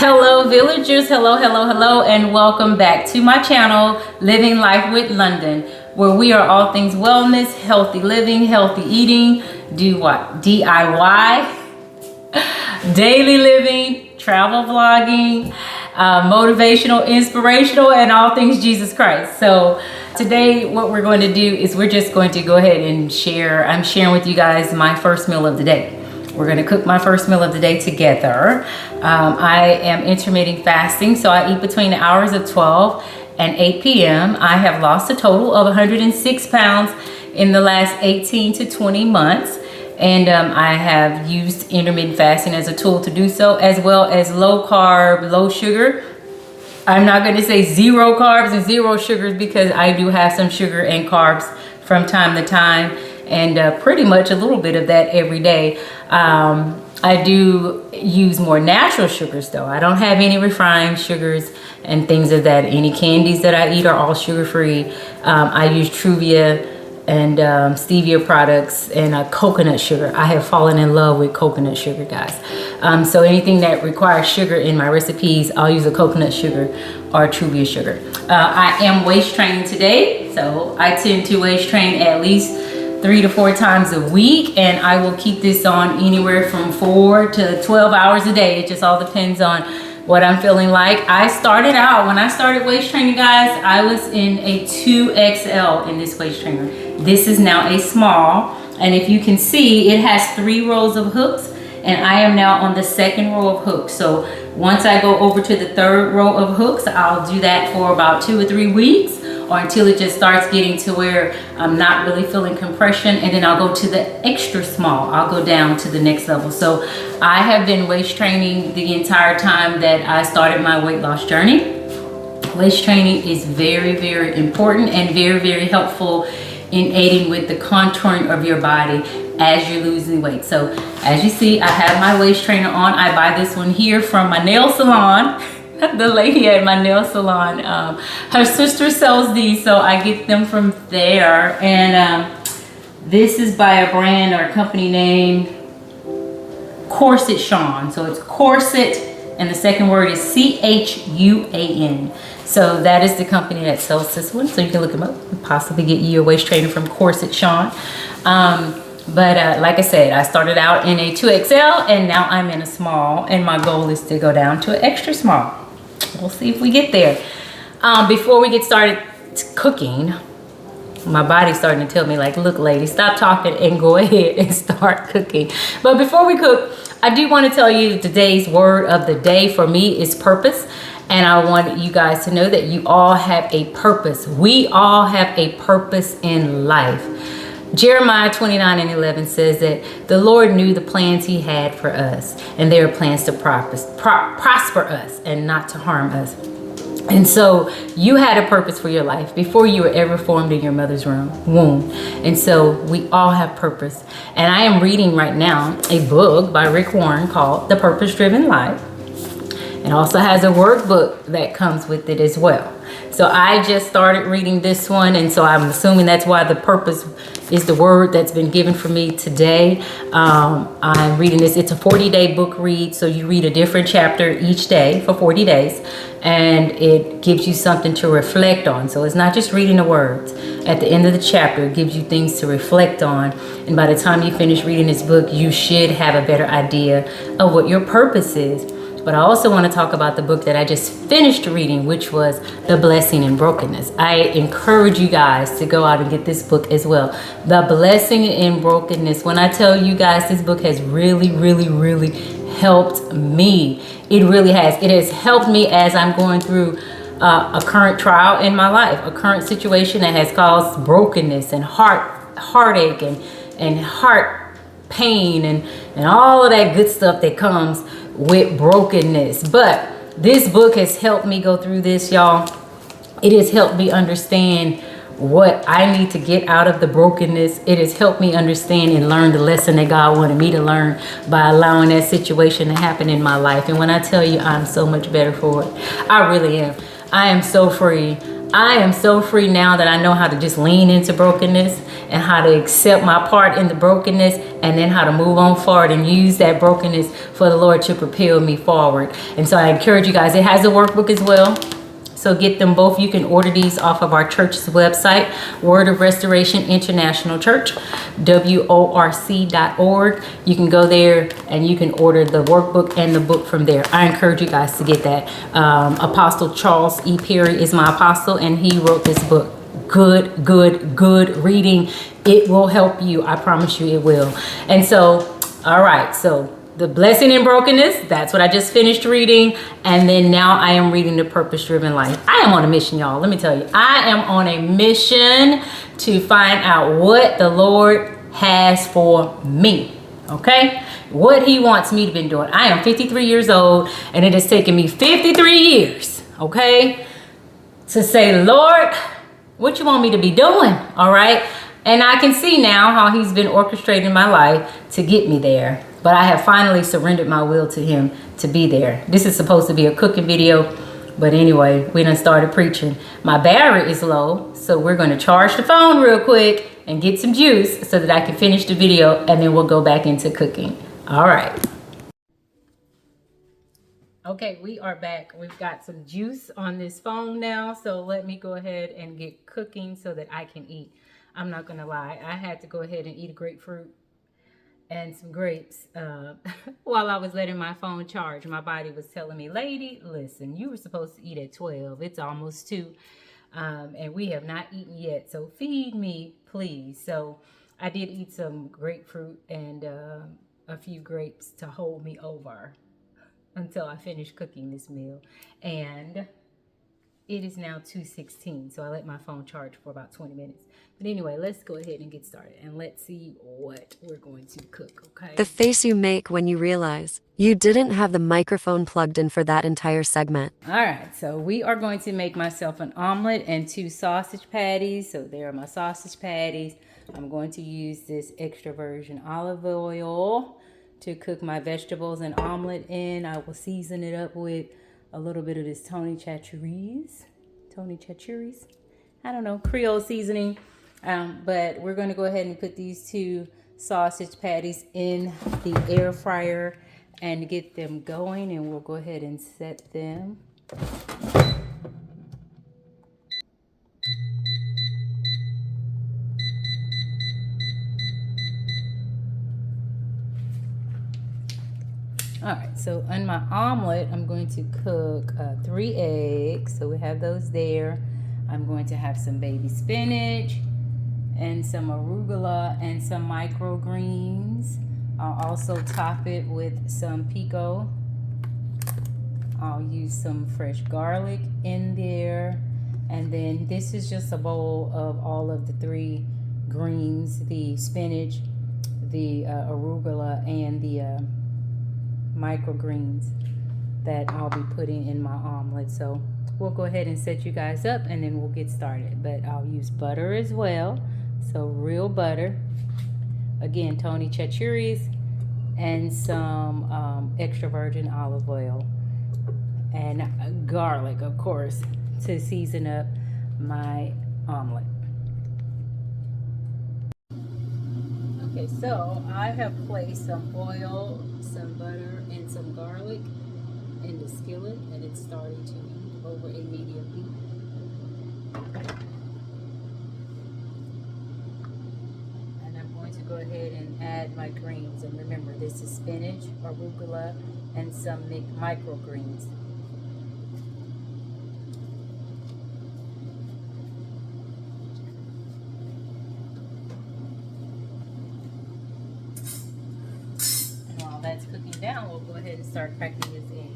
Hello villagers, hello, and welcome back to my channel, Living Life with London, where we are all things wellness, healthy living, healthy eating, DIY, daily living, travel vlogging, motivational, inspirational, and all things Jesus Christ. So today what we're going to do is we're just going to go ahead and I'm sharing with you guys my first meal of the day. We're going to cook my first meal of the day together. I am intermittent fasting, so I eat between the hours of 12 and 8 p.m. I have lost a total of 106 pounds in the last 18 to 20 months. And I have used intermittent fasting as a tool to do so, as well as low carb, low sugar. I'm not going to say zero carbs and zero sugars because I do have some sugar and carbs from time to time, and pretty much a little bit of that every day. I do use more natural sugars though. I don't have any refined sugars and things of that. Any candies that I eat are all sugar-free. I use Truvia and stevia products and coconut sugar. I have fallen in love with coconut sugar, guys. So anything that requires sugar in my recipes, I'll use a coconut sugar or Truvia sugar. I am waist training today, so I tend to waist train at least 3 to 4 times a week, and I will keep this on anywhere from 4 to 12 hours a day. It just all depends on what I'm feeling like. I started out, when I started waist training, guys, I was in a 2XL in this waist trainer. This is now a small, and if you can see, it has 3 rows of hooks, and I am now on the 2nd row of hooks. So once I go over to the 3rd row of hooks, I'll do that for about 2 or 3 weeks, or until it just starts getting to where I'm not really feeling compression, and then I'll go to the extra small. I'll go down to the next level. So I have been waist training the entire time that I started my weight loss journey. Waist training is very, very important and very, very helpful in aiding with the contouring of your body as you're losing weight. So as you see, I have my waist trainer on. I buy this one here from my nail salon. The lady at my nail salon, her sister sells these, so I get them from there. And this is by a brand or a company named Corset Sean. So it's Corset, and the second word is CHUAN. So that is the company that sells this one. So you can look them up and possibly get you a waist trainer from Corset Sean. But like I said, I started out in a 2XL, and now I'm in a small, and my goal is to go down to an extra small. We'll see if we get there. Before we get started cooking, my body's starting to tell me, like, look, lady, stop talking and go ahead and start cooking. But before we cook, I do want to tell you today's word of the day for me is purpose. And I want you guys to know that you all have a purpose. We all have a purpose in life. Jeremiah 29:11 says that the Lord knew the plans he had for us, and they are plans to prosper us and not to harm us. And so you had a purpose for your life before you were ever formed in your mother's womb. And so we all have purpose. And I am reading right now a book by Rick Warren called The Purpose Driven Life. It also has a workbook that comes with it as well. So I just started reading this one, and so I'm assuming that's why the purpose is the word that's been given for me today. I'm reading this. It's a 40-day book read, so you read a different chapter each day for 40 days, and it gives you something to reflect on. So it's not just reading the words. At the end of the chapter, it gives you things to reflect on, and by the time you finish reading this book, you should have a better idea of what your purpose is. But I also want to talk about the book that I just finished reading, which was The Blessing in Brokenness. I encourage you guys to go out and get this book as well. The Blessing in Brokenness. When I tell you guys, this book has really, really, really helped me. It really has. It has helped me as I'm going through a current trial in my life, a current situation that has caused brokenness and heartache and heart pain and all of that good stuff that comes with brokenness. But this book has helped me go through this, y'all. It has helped me understand what I need to get out of the brokenness. It has helped me understand and learn the lesson that God wanted me to learn by allowing that situation to happen in my life. And when I tell you, I'm so much better for it. I really am. I am so free. I am so free now that I know how to just lean into brokenness and how to accept my part in the brokenness, and then how to move on forward and use that brokenness for the Lord to propel me forward. And so I encourage you guys, it has a workbook as well. So get them both. You can order these off of our church's website, Word of Restoration International Church, WORC.org. You can go there and you can order the workbook and the book from there. I encourage you guys to get that. Apostle Charles E. Perry is my apostle, and he wrote this book. Good reading. It will help you. I promise you it will. And so, all right. So the Blessing in Brokenness, that's what I just finished reading. And then now I am reading The Purpose-Driven Life. I am on a mission, y'all. Let me tell you. I am on a mission to find out what the Lord has for me. Okay? What he wants me to be doing. I am 53 years old, and it has taken me 53 years, okay, to say, Lord, what you want me to be doing? All right? And I can see now how he's been orchestrating my life to get me there. But I have finally surrendered my will to him to be there. This is supposed to be a cooking video. But anyway, we done started preaching. My battery is low, so we're going to charge the phone real quick and get some juice so that I can finish the video, and then we'll go back into cooking. All right. Okay, we are back. We've got some juice on this phone now, so let me go ahead and get cooking so that I can eat. I'm not going to lie. I had to go ahead and eat a grapefruit and some grapes while I was letting my phone charge. My body was telling me, lady, listen, you were supposed to eat at 12. It's almost 2. And we have not eaten yet. So feed me, please. So I did eat some grapefruit and a few grapes to hold me over until I finished cooking this meal. And it is now 2:16, so I let my phone charge for about 20 minutes. But anyway, let's go ahead and get started, and let's see what we're going to cook, okay? The face you make when you realize you didn't have the microphone plugged in for that entire segment. All right, so we are going to make myself an omelet and 2 sausage patties. So there are my sausage patties. I'm going to use this extra virgin olive oil to cook my vegetables and omelet in. I will season it up with a little bit of this Tony Chachere's, I don't know, Creole seasoning. But we're going to go ahead and put these 2 sausage patties in the air fryer and get them going, and we'll go ahead and set them. All right, so on my omelet, I'm going to cook 3 eggs. So we have those there. I'm going to have some baby spinach and some arugula and some microgreens. I'll also top it with some pico. I'll use some fresh garlic in there. And then this is just a bowl of all of the 3 greens, the spinach, the arugula, and the microgreens that I'll be putting in my omelet. So we'll go ahead and set you guys up, and then we'll get started. But I'll use butter as well. So real butter. Again, Tony Chachere's, and some extra virgin olive oil. And garlic, of course, to season up my omelet. Okay, so I have placed some oil, some butter, and some garlic in the skillet, and it's starting to heat over a medium heat. And I'm going to go ahead and add my greens. And remember, this is spinach, arugula, and some microgreens. That's cooking down, we'll go ahead and start cracking these eggs.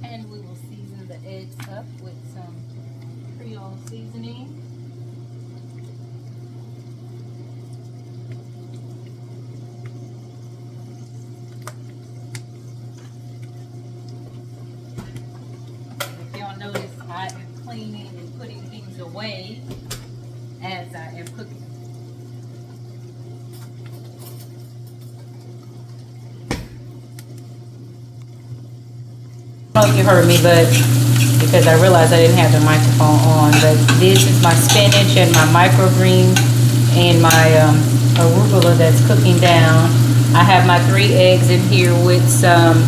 And we will season the eggs up with some Creole seasoning. putting things away as I am cooking. I don't know if you heard me, but because I realized I didn't have the microphone on, but this is my spinach and my microgreens and my arugula that's cooking down. I have my 3 eggs in here with some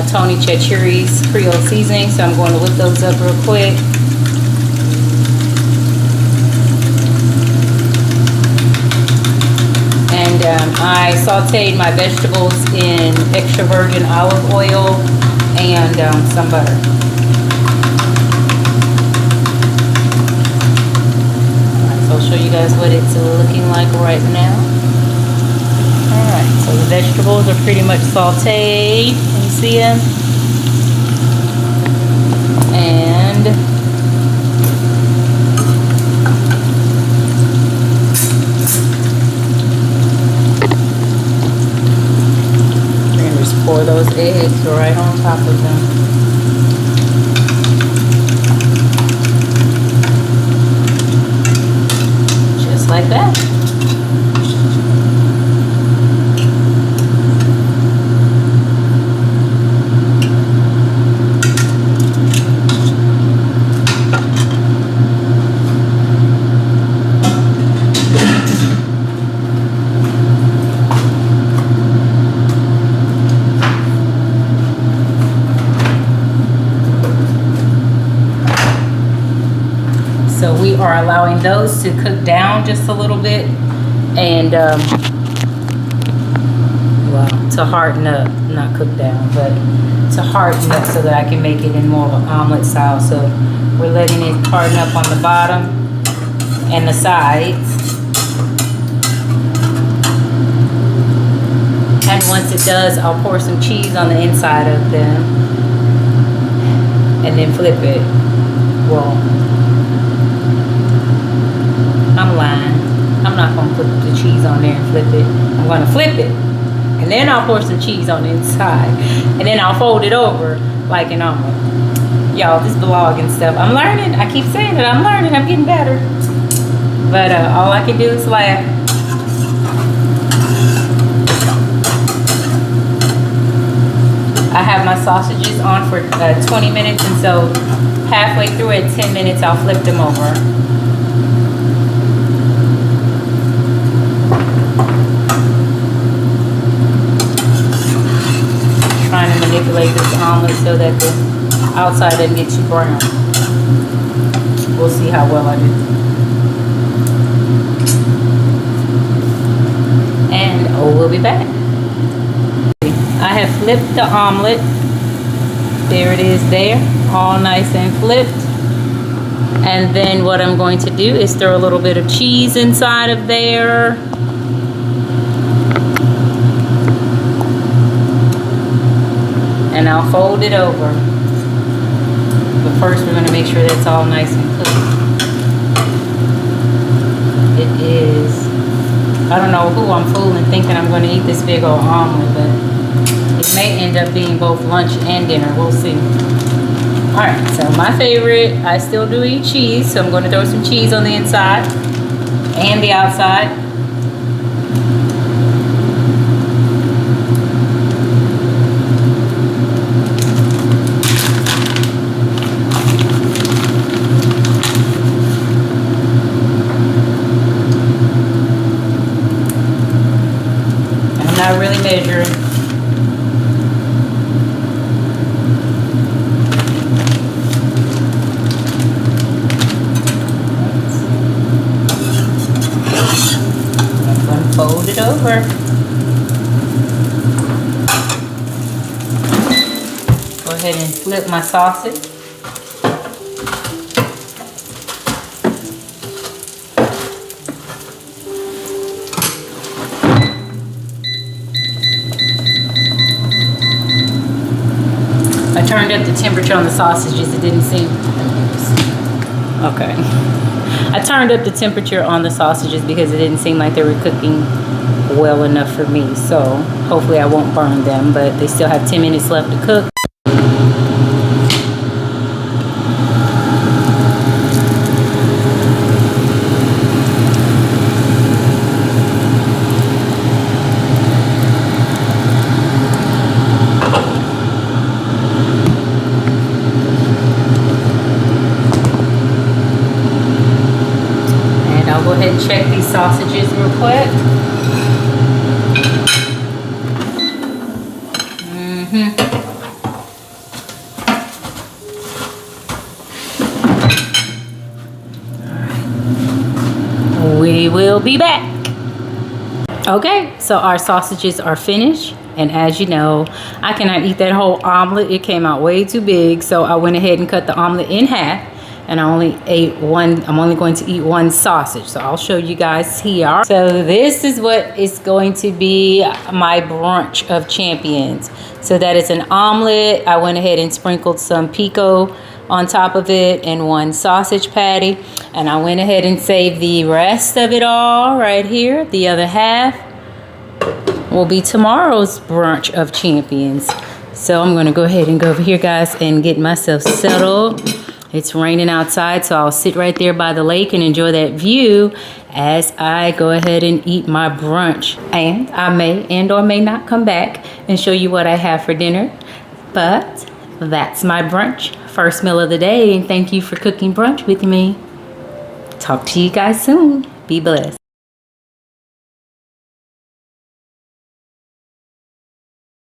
Tony Chachuri's Creole seasoning, so I'm going to whip those up real quick. And I sauteed my vegetables in extra virgin olive oil and some butter. Alright, so I'll show you guys what it's looking like right now. Alright, so the vegetables are pretty much sauteed. Can you see them? And we're going to just pour those eggs right on top of them. Just like that. So we are allowing those to cook down just a little bit and well, to harden up, not cook down, but to harden up so that I can make it in more of an omelet style. So we're letting it harden up on the bottom and the sides. And once it does, I'll pour some cheese on the inside of them and then flip it. Well, I'm lying. I'm not going to put the cheese on there and flip it. I'm going to flip it. And then I'll pour some cheese on the inside. And then I'll fold it over like an omelet. Y'all, this vlog and stuff, I'm learning. I keep saying it. I'm learning. I'm getting better. But all I can do is laugh. I have my sausages on for 20 minutes. And so halfway through at 10 minutes, I'll flip them over. Trying to manipulate this omelet so that the outside doesn't get too brown. We'll see how well I do. And we'll be back. I have flipped the omelet. There it is there, all nice and flipped. And then what I'm going to do is throw a little bit of cheese inside of there. And I'll fold it over. But first we're going to make sure that's all nice and cooked. It is. I don't know who I'm fooling thinking I'm going to eat this big old omelet, but it may end up being both lunch and dinner. We'll see. Alright, so my favorite, I still do eat cheese, so I'm going to throw some cheese on the inside and the outside. Not really measuring. I'm going to fold it over. Go ahead and flip my sausage. I turned up the temperature on the sausages. It didn't seem... Okay. I turned up the temperature on the sausages because it didn't seem like they were cooking well enough for me. So hopefully I won't burn them, but they still have 10 minutes left to cook. and check these sausages real quick. We will be back. Okay, so our sausages are finished, and as you know, I cannot eat that whole omelet. It came out way too big, so I went ahead and cut the omelet in half, and I only ate one. I'm only going to eat one sausage, so I'll show you guys here. So this is what is going to be my brunch of champions. So that is an omelet. I went ahead and sprinkled some pico on top of it and one sausage patty, and I went ahead and saved the rest of it all right here. The other half will be tomorrow's brunch of champions. So I'm gonna go ahead and go over here, guys, and get myself settled. It's raining outside, so I'll sit right there by the lake and enjoy that view as I go ahead and eat my brunch. And I may and or may not come back and show you what I have for dinner, but that's my brunch, first meal of the day, and thank you for cooking brunch with me. Talk to you guys soon. Be blessed.